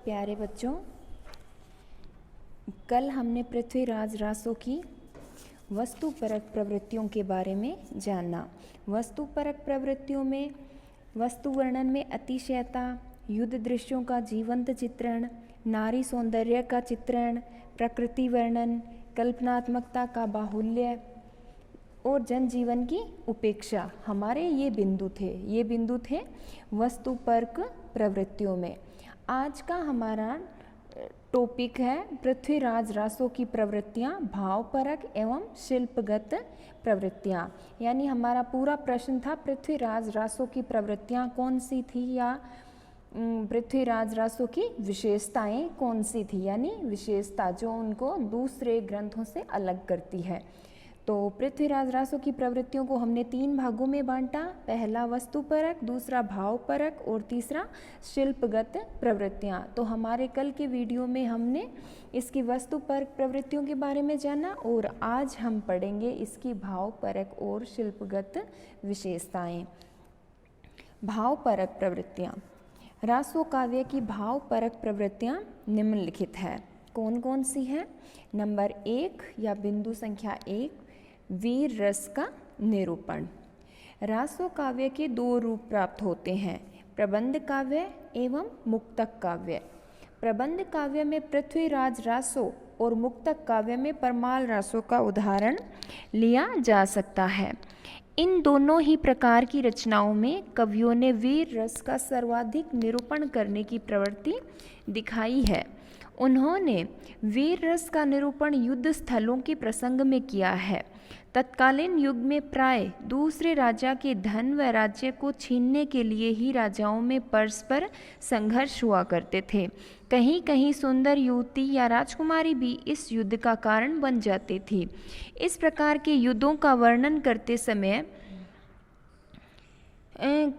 प्यारे बच्चों, कल हमने पृथ्वीराज रासो की वस्तुपरक प्रवृत्तियों के बारे में जाना। वस्तुपरक प्रवृत्तियों में वस्तु वर्णन में अतिशयता, युद्ध दृश्यों का जीवंत चित्रण, नारी सौंदर्य का चित्रण, प्रकृति वर्णन, कल्पनात्मकता का बाहुल्य और जनजीवन की उपेक्षा, हमारे ये बिंदु थे वस्तुपरक प्रवृत्तियों में। आज का हमारा टॉपिक है पृथ्वीराज रासो की प्रवृत्तियाँ, भावपरक एवं शिल्पगत प्रवृत्तियाँ। यानी हमारा पूरा प्रश्न था पृथ्वीराज रासो की प्रवृत्तियाँ कौन सी थी, या पृथ्वीराज रासो की विशेषताएं कौन सी थी, यानी विशेषता जो उनको दूसरे ग्रंथों से अलग करती है। तो पृथ्वीराज रासो की प्रवृत्तियों को हमने 3 भागों में बांटा। पहला वस्तुपरक, दूसरा भावपरक और तीसरा शिल्पगत प्रवृत्तियाँ। तो हमारे कल के वीडियो में हमने इसकी वस्तुपरक प्रवृत्तियों के बारे में जाना और आज हम पढ़ेंगे इसकी भावपरक और शिल्पगत विशेषताएं। भावपरक प्रवृत्तियाँ। रासो काव्य की भावपरक प्रवृत्तियाँ निम्नलिखित है। कौन कौन सी है? नंबर 1 या बिंदु संख्या 1, वीर रस का निरूपण। रासो काव्य के 2 रूप प्राप्त होते हैं, प्रबंध काव्य एवं मुक्तक काव्य। प्रबंध काव्य में पृथ्वीराज रासो और मुक्तक काव्य में परमाल रासो का उदाहरण लिया जा सकता है। इन दोनों ही प्रकार की रचनाओं में कवियों ने वीर रस का सर्वाधिक निरूपण करने की प्रवृत्ति दिखाई है। उन्होंने वीर रस का निरूपण युद्ध स्थलों के प्रसंग में किया है। तत्कालीन युग में प्राय दूसरे राजा के धन व राज्य को छीनने के लिए ही राजाओं में परस्पर संघर्ष हुआ करते थे। कहीं कहीं सुंदर युवती या राजकुमारी भी इस युद्ध का कारण बन जाती थी। इस प्रकार के युद्धों का वर्णन करते समय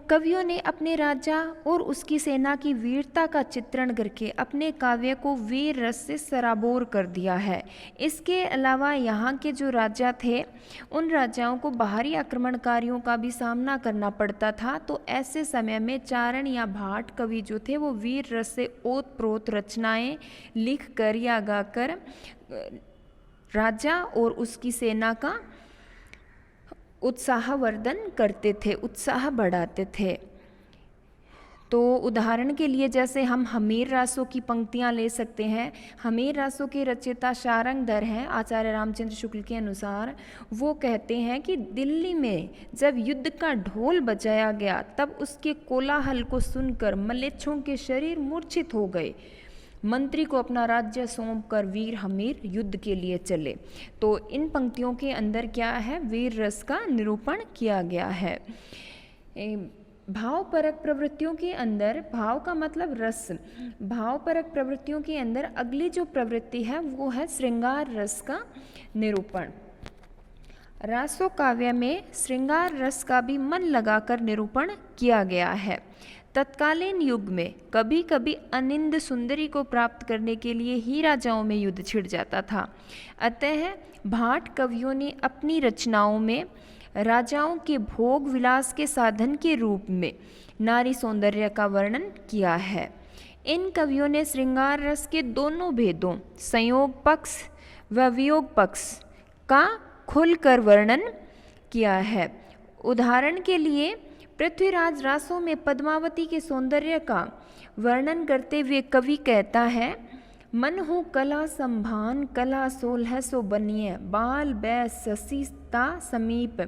कवियों ने अपने राजा और उसकी सेना की वीरता का चित्रण करके अपने काव्य को वीर रस से सराबोर कर दिया है। इसके अलावा यहाँ के जो राजा थे, उन राजाओं को बाहरी आक्रमणकारियों का भी सामना करना पड़ता था। तो ऐसे समय में चारण या भाट कवि जो थे वो वीर रस से ओतप्रोत रचनाएं लिख कर या गाकर राजा और उसकी सेना का उत्साहवर्धन करते थे, उत्साह बढ़ाते थे। तो उदाहरण के लिए जैसे हम हमीर रासो की पंक्तियां ले सकते हैं। हमीर रासो के रचयिता शारंगधर हैं। आचार्य रामचंद्र शुक्ल के अनुसार वो कहते हैं कि दिल्ली में जब युद्ध का ढोल बजाया गया तब उसके कोलाहल को सुनकर मलेच्छों के शरीर मूर्छित हो गए। मंत्री को अपना राज्य सौंपकर वीर हमीर युद्ध के लिए चले। तो इन पंक्तियों के अंदर क्या है? वीर रस का निरूपण किया गया है। भावपरक प्रवृत्तियों के अंदर, भाव का मतलब रस, भावपरक प्रवृत्तियों के अंदर अगली जो प्रवृत्ति है वो है श्रृंगार रस का निरूपण। रासो काव्य में श्रृंगार रस का भी मन लगाकर निरूपण किया गया है। तत्कालीन युग में कभी कभी अनिंद सुंदरी को प्राप्त करने के लिए ही राजाओं में युद्ध छिड़ जाता था। अतः भाट कवियों ने अपनी रचनाओं में राजाओं के भोग विलास के साधन के रूप में नारी सौंदर्य का वर्णन किया है। इन कवियों ने श्रृंगार रस के दोनों भेदों, संयोग पक्ष व वियोग पक्ष का खुलकर वर्णन किया है। उदाहरण के लिए पृथ्वीराज रासो में पद्मावती के सौंदर्य का वर्णन करते हुए कवि कहता है, मन हो कला संभान, कला सोलह सो बनिए, बाल बै ससीता समीप,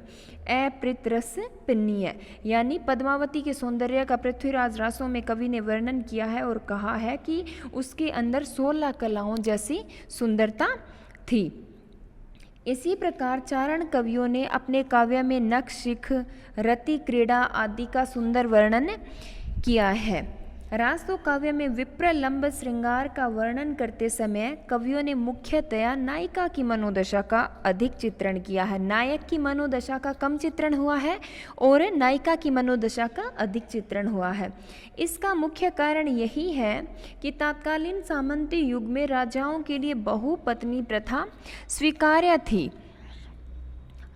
ए प्रीतरस पिन्नीय। यानी पद्मावती के सौंदर्य का पृथ्वीराज रासो में कवि ने वर्णन किया है और कहा है कि उसके अंदर 16 कलाओं जैसी सुंदरता थी। इसी प्रकार चारण कवियों ने अपने काव्य में नख शिख, रति क्रीड़ा आदि का सुंदर वर्णन किया है। रासो काव्य में विप्रलंब श्रृंगार का वर्णन करते समय कवियों ने मुख्यतया नायिका की मनोदशा का अधिक चित्रण किया है। नायक की मनोदशा का कम चित्रण हुआ है और नायिका की मनोदशा का अधिक चित्रण हुआ है। इसका मुख्य कारण यही है कि तत्कालीन सामंती युग में राजाओं के लिए बहुपत्नी प्रथा स्वीकार्य थी।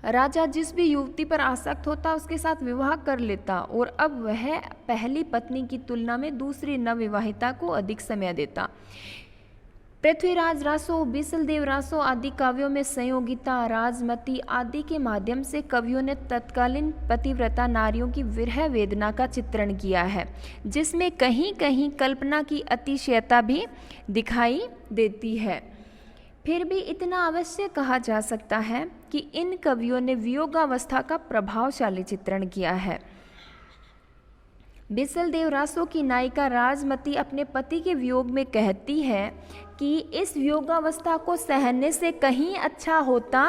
राजा जिस भी युवती पर आसक्त होता उसके साथ विवाह कर लेता और अब वह पहली पत्नी की तुलना में दूसरी नवविवाहिता को अधिक समय देता। पृथ्वीराज रासो, बीसलदेव रासो आदि काव्यों में संयोगिता, राजमती आदि के माध्यम से कवियों ने तत्कालीन पतिव्रता नारियों की विरह वेदना का चित्रण किया है, जिसमें कहीं कहीं कल्पना की अतिशयता भी दिखाई देती है। फिर भी इतना अवश्य कहा जा सकता है कि इन कवियों ने वियोगावस्था का प्रभावशाली चित्रण किया है। बीसलदेव रासो की नायिका राजमती अपने पति के वियोग में कहती है कि इस वियोगावस्था को सहने से कहीं अच्छा होता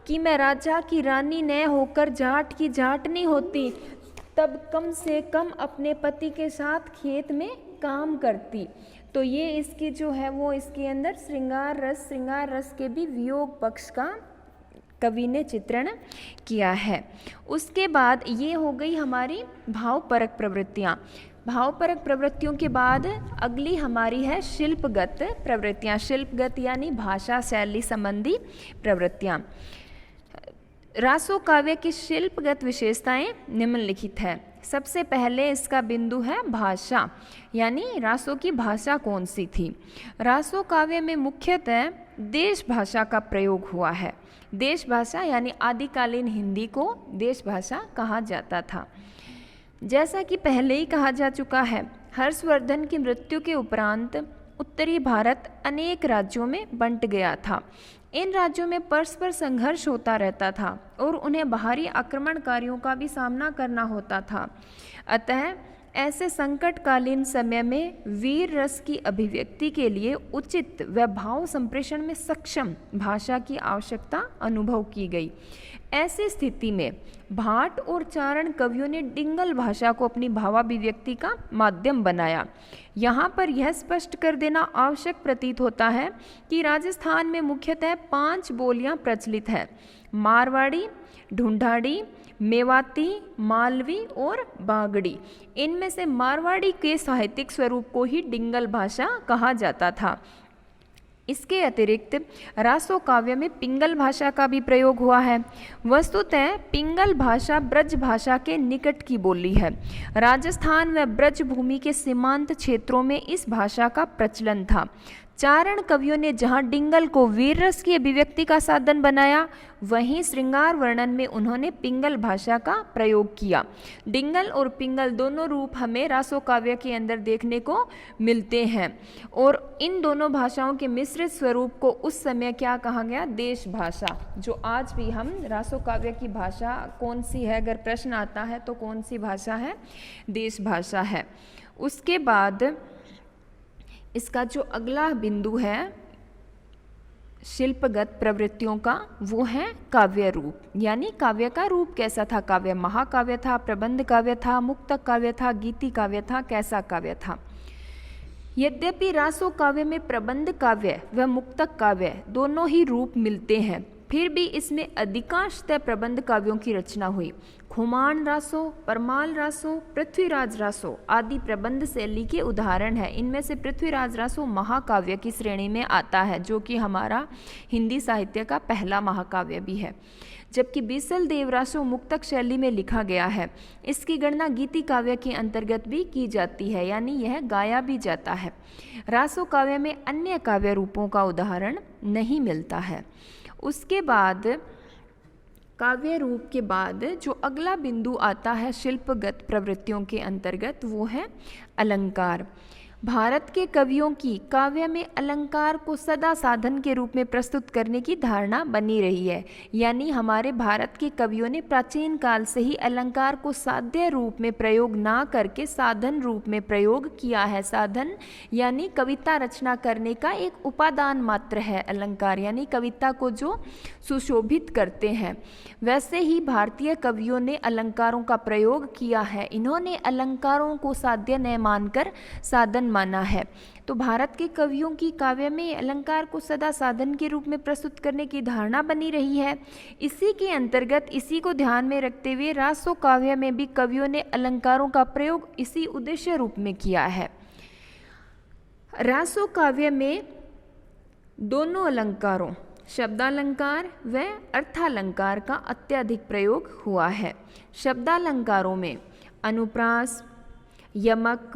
कि मैं राजा की रानी न होकर जाट की जाटनी होती, तब कम से कम अपने पति के साथ खेत में काम करती। तो ये इसकी जो है वो इसके अंदर श्रृंगार रस के भी वियोग पक्ष का कवि ने चित्रण किया है। उसके बाद ये हो गई हमारी भावपरक प्रवृत्तियाँ। भावपरक प्रवृत्तियों के बाद अगली हमारी है शिल्पगत प्रवृत्तियाँ। शिल्पगत यानी भाषा शैली संबंधी प्रवृत्तियाँ। रासो काव्य की शिल्पगत विशेषताएं निम्नलिखित है। सबसे पहले इसका बिंदु है भाषा, यानी रासो की भाषा कौन सी थी। रासो काव्य में मुख्यतः देश भाषा का प्रयोग हुआ है। देश भाषा यानी आदिकालीन हिंदी को देश भाषा कहा जाता था। जैसा कि पहले ही कहा जा चुका है, हर्षवर्धन की मृत्यु के उपरांत उत्तरी भारत अनेक राज्यों में बंट गया था। इन राज्यों में परस्पर संघर्ष होता रहता था और उन्हें बाहरी आक्रमणकारियों का भी सामना करना होता था। अतः ऐसे संकटकालीन समय में वीर रस की अभिव्यक्ति के लिए उचित व भाव संप्रेषण में सक्षम भाषा की आवश्यकता अनुभव की गई। ऐसी स्थिति में भाट और चारण कवियों ने डिंगल भाषा को अपनी भावाभिव्यक्ति का माध्यम बनाया। यहाँ पर यह स्पष्ट कर देना आवश्यक प्रतीत होता है कि राजस्थान में मुख्यतः 5 बोलियां प्रचलित हैं: मारवाड़ी, ढूंढाड़ी, मेवाती, मालवी और बागड़ी। इनमें से मारवाड़ी के साहित्यिक स्वरूप को ही डिंगल भाषा कहा जाता था। इसके अतिरिक्त रासो काव्य में पिंगल भाषा का भी प्रयोग हुआ है। वस्तुतः पिंगल भाषा ब्रज भाषा के निकट की बोली है। राजस्थान व ब्रज भूमि के सीमांत क्षेत्रों में इस भाषा का प्रचलन था। चारण कवियों ने जहाँ डिंगल को वीर रस की अभिव्यक्ति का साधन बनाया, वहीं श्रृंगार वर्णन में उन्होंने पिंगल भाषा का प्रयोग किया। डिंगल और पिंगल दोनों रूप हमें रासो काव्य के अंदर देखने को मिलते हैं और इन दोनों भाषाओं के मिश्रित स्वरूप को उस समय क्या कहा गया? देश भाषा। जो आज भी हम रासो काव्य की भाषा कौन सी है, अगर प्रश्न आता है तो कौन सी भाषा है? देश भाषा है। उसके बाद इसका जो अगला बिंदु है शिल्पगत प्रवृत्तियों का, वो है काव्य रूप। यानी काव्य का रूप कैसा था? काव्य महाकाव्य था, प्रबंध काव्य था, मुक्तक काव्य था, गीति काव्य था, कैसा काव्य था? यद्यपि रासो काव्य में प्रबंध काव्य व मुक्तक काव्य दोनों ही रूप मिलते हैं, फिर भी इसमें अधिकांशतः प्रबंध काव्यों की रचना हुई। खुमान रासो, परमाल रासो, पृथ्वीराज रासो आदि प्रबंध शैली के उदाहरण हैं। इनमें से पृथ्वीराज रासो महाकाव्य की श्रेणी में आता है, जो कि हमारा हिंदी साहित्य का पहला महाकाव्य भी है। जबकि बीसलदेव रासो मुक्तक शैली में लिखा गया है। इसकी गणना गीति काव्य के अंतर्गत भी की जाती है, यानी यह गाया भी जाता है। रासो काव्य में अन्य काव्य रूपों का उदाहरण नहीं मिलता है। उसके बाद काव्य रूप के बाद जो अगला बिंदु आता है शिल्पगत प्रवृत्तियों के अंतर्गत, वो है अलंकार। भारत के कवियों की काव्य में अलंकार को सदा साधन के रूप में प्रस्तुत करने की धारणा बनी रही है। यानी हमारे भारत के कवियों ने प्राचीन काल से ही अलंकार को साध्य रूप में प्रयोग ना करके साधन रूप में प्रयोग किया है। साधन यानी कविता रचना करने का एक उपादान मात्र है अलंकार, यानी कविता को जो सुशोभित करते हैं। वैसे ही भारतीय कवियों ने अलंकारों का प्रयोग किया है। इन्होंने अलंकारों को साध्य न मानकर साधन माना है। तो भारत के कवियों की काव्य में अलंकार को सदा साधन के रूप में प्रस्तुत करने की धारणा बनी रही है। इसी के अंतर्गत इसी को ध्यान में रखते हुए रासो काव्य में भी कवियों ने अलंकारों का प्रयोग इसी उद्देश्य रूप में किया है। रासो काव्य में दोनों अलंकारों शब्दालंकार व अर्थालंकार का अत्यधिक प्रयोग हुआ है। शब्दालंकारों में अनुप्रास, यमक,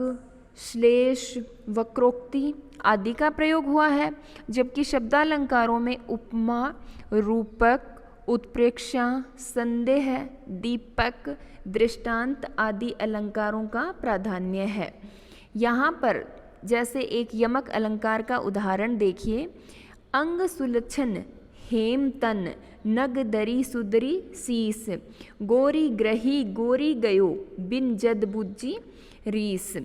श्लेष, वक्रोक्ति आदि का प्रयोग हुआ है, जबकि शब्दालंकारों में उपमा, रूपक, उत्प्रेक्षा, संदेह, दीपक, दृष्टांत आदि अलंकारों का प्राधान्य है। यहाँ पर जैसे एक यमक अलंकार का उदाहरण देखिए। अंग सुलक्षण हेम तन, नग दरी सुदरी शीस, गोरी ग्रही गोरी गयो, बिन जद बुज्जी रीस।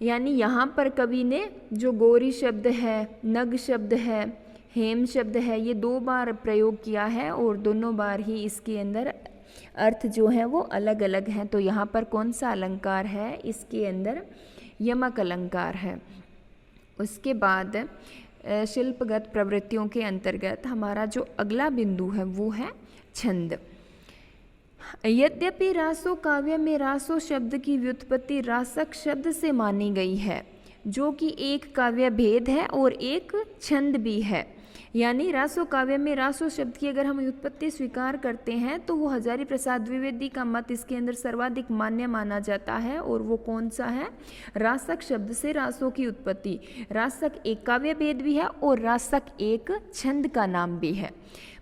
यानी यहाँ पर कवि ने जो गोरी शब्द है, नग शब्द है, हेम शब्द है, ये 2 बार प्रयोग किया है और दोनों बार ही इसके अंदर अर्थ जो है वो अलग अलग हैं। तो यहाँ पर कौन सा अलंकार है? इसके अंदर यमक अलंकार है। उसके बाद शिल्पगत प्रवृत्तियों के अंतर्गत हमारा जो अगला बिंदु है वो है छंद। यद्यपि रासो काव्य में रासो शब्द की व्युत्पत्ति रासक शब्द से मानी गई है, जो कि एक काव्य भेद है और एक छंद भी है। यानी रासो काव्य में रासो शब्द की अगर हम व्युत्पत्ति स्वीकार करते हैं तो वो हजारी प्रसाद द्विवेदी का मत इसके अंदर सर्वाधिक मान्य माना जाता है। और वो कौन सा है? रासक शब्द से रासों की उत्पत्ति। रासक एक काव्य भेद भी है और रासक एक छंद का नाम भी है।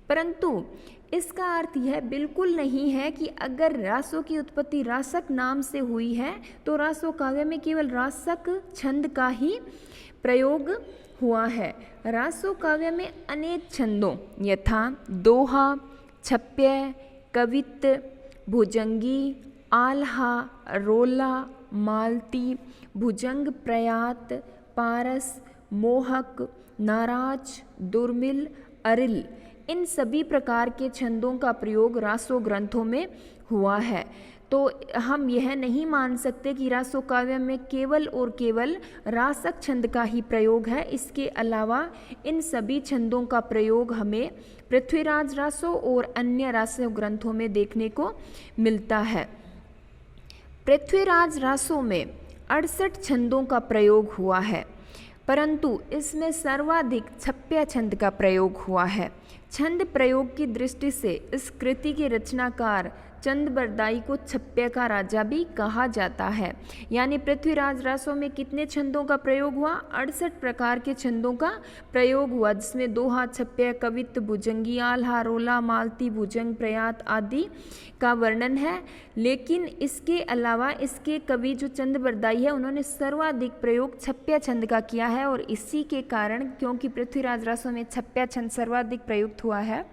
परंतु इसका अर्थ यह बिल्कुल नहीं है कि अगर रासों की उत्पत्ति रासक नाम से हुई है तो रासो काव्य में केवल रासक छंद का ही प्रयोग हुआ है। रासो काव्य में अनेक छंदों यथा दोहा, छप्य, कवित्त, भुजंगी, आल्हा, रोला, मालती, भुजंग प्रयात, पारस, मोहक, नाराज, दुर्मिल, अरिल, इन सभी प्रकार के छंदों का प्रयोग रासो ग्रंथों में हुआ है। तो हम यह नहीं मान सकते कि रासो काव्य में केवल और केवल रासक छंद का ही प्रयोग है। इसके अलावा इन सभी छंदों का प्रयोग हमें पृथ्वीराज रासो और अन्य रासो ग्रंथों में देखने को मिलता है। पृथ्वीराज रासो में 68 छंदों का प्रयोग हुआ है, परंतु इसमें सर्वाधिक छप्य छंद का प्रयोग हुआ है। छंद प्रयोग की दृष्टि से इस कृति के रचनाकार चंद बरदाई को छप्य का राजा भी कहा जाता है। यानी पृथ्वीराज रासों में कितने छंदों का प्रयोग हुआ? 68 प्रकार के छंदों का प्रयोग हुआ, जिसमें दोहा, छप्य, कवित्त, भुजंगी, आल्हा, रोला, मालती, भुजंग, प्रयात आदि का वर्णन है। लेकिन इसके अलावा इसके कवि जो चंद बरदाई है उन्होंने सर्वाधिक प्रयोग छप्य छंद का किया है। और इसी के कारण, क्योंकि पृथ्वीराज रासों में छप्य छंद सर्वाधिक प्रयुक्त हुआ है,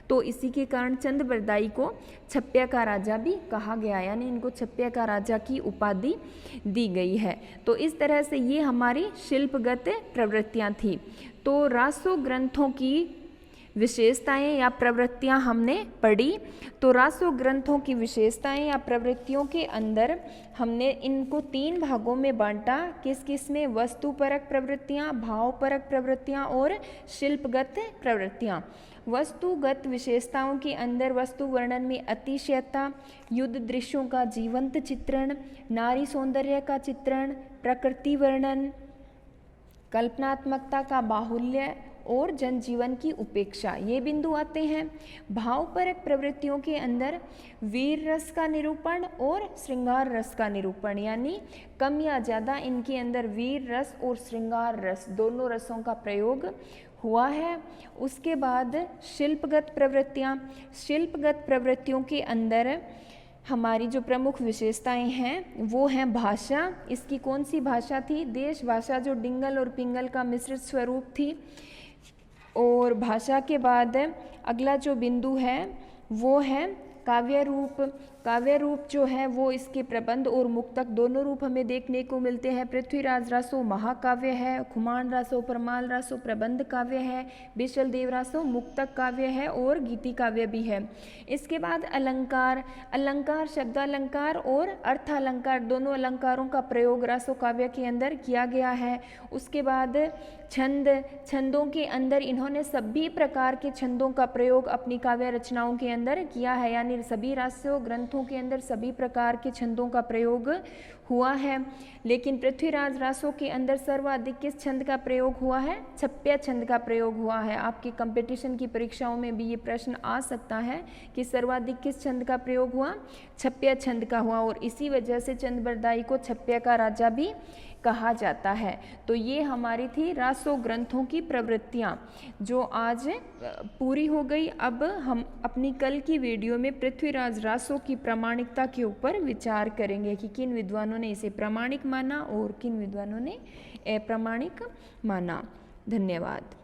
तो इसी के कारण चंद बरदाई को छप्य का राजा भी कहा गया, यानी इनको छप्य का राजा की उपाधि दी गई है। तो इस तरह से ये हमारी शिल्पगत प्रवृत्तियाँ थी। तो रासो ग्रंथों की विशेषताएं या प्रवृत्तियां हमने पढ़ी। तो रासो ग्रंथों की विशेषताएं या प्रवृत्तियों के अंदर हमने इनको 3 भागों में बांटा। किस किस में? वस्तुपरक प्रवृत्तियां, भावपरक प्रवृत्तियां और शिल्पगत प्रवृत्तियां। वस्तुगत विशेषताओं के अंदर वस्तु वर्णन में अतिशयता, युद्ध दृश्यों का जीवंत चित्रण, नारी सौंदर्य का चित्रण, प्रकृति वर्णन, कल्पनात्मकता का बाहुल्य और जनजीवन की उपेक्षा, ये बिंदु आते हैं। भावपरक प्रवृत्तियों के अंदर वीर रस का निरूपण और श्रृंगार रस का निरूपण, यानी कम या ज़्यादा इनके अंदर वीर रस और श्रृंगार रस दोनों रसों का प्रयोग हुआ है। उसके बाद शिल्पगत प्रवृत्तियाँ। शिल्पगत प्रवृत्तियों के अंदर हमारी जो प्रमुख विशेषताएं हैं वो हैं भाषा। इसकी कौन सी भाषा थी? देश भाषा, जो डिंगल और पिंगल का मिश्रित स्वरूप थी। और भाषा के बाद अगला जो बिंदु है वो है काव्य रूप। काव्य रूप जो है वो इसके प्रबंध और मुक्तक दोनों रूप हमें देखने को मिलते हैं। पृथ्वीराज रासो महाकाव्य है, खुमान रासो, परमाल रासो प्रबंध काव्य है, बिशल देव रासो मुक्तक काव्य है और गीति काव्य भी है। इसके बाद अलंकार। अलंकार शब्दालंकार और अर्थालंकार दोनों अलंकारों का प्रयोग रासो काव्य के अंदर किया गया है। उसके बाद छंद। छंदों के अंदर इन्होंने सभी प्रकार के छंदों का प्रयोग अपनी काव्य रचनाओं के अंदर किया है, यानी सभी रासो ग्रंथों ग्रंथों के अंदर सभी प्रकार के छंदों का प्रयोग हुआ है, लेकिन पृथ्वीराज रासो के अंदर सर्वाधिक किस छंद का प्रयोग हुआ है? छप्या छंद का प्रयोग हुआ है। आपकी कंपटीशन की परीक्षाओं में भी ये प्रश्न आ सकता है कि सर्वाधिक किस छंद का प्रयोग हुआ? छप्या छंद का हुआ, और इसी वजह से चंद्रबरदाई को छप्या का राजा भी कहा जाता है। तो ये हमारी थी रासो ग्रंथों की प्रवृत्तियाँ, जो आज पूरी हो गई। अब हम अपनी कल की वीडियो में पृथ्वीराज रासो की प्रामाणिकता के ऊपर विचार करेंगे कि किन विद्वानों ने इसे प्रामाणिक माना और किन विद्वानों ने अप्रामाणिक माना। धन्यवाद।